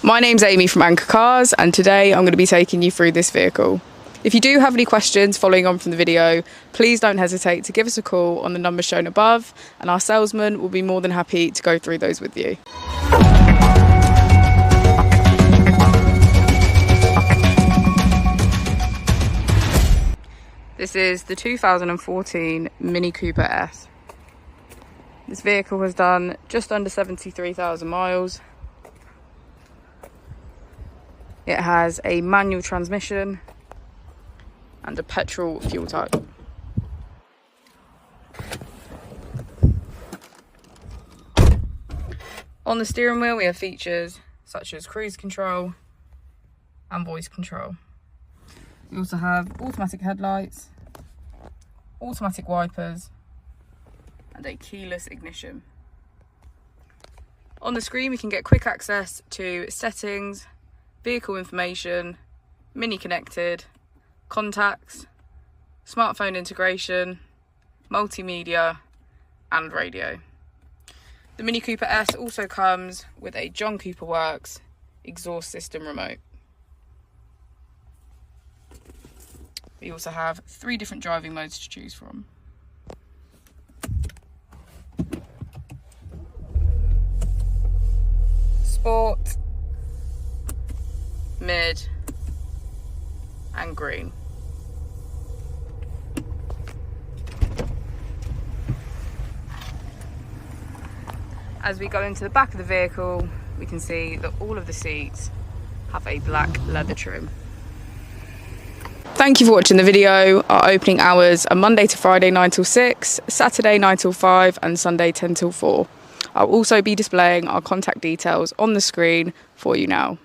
My name's Amy from Anchor Cars, and today I'm going to be taking you through this vehicle. If you do have any questions following on from the video, please don't hesitate to give us a call on the number shown above, and our salesman will be more than happy to go through those with you. This is the 2014 Mini Cooper S. This vehicle has done just under 73,000 miles. It has a manual transmission and a petrol fuel type. On the steering wheel we have features such as cruise control and voice control. We also have automatic headlights, automatic wipers and a keyless ignition. On the screen we can get quick access to settings, vehicle information, mini connected, contacts, smartphone integration, multimedia and radio. The Mini Cooper S also comes with a John Cooper Works exhaust system remote. We also have 3 different driving modes to choose from. Sport, mid and green. As we go into the back of the vehicle, we can see that all of the seats have a black leather trim. Thank you for watching the video. Our opening hours are Monday to Friday 9 till 6, Saturday 9 till 5 and Sunday 10 till 4. I'll also be displaying our contact details on the screen for you now.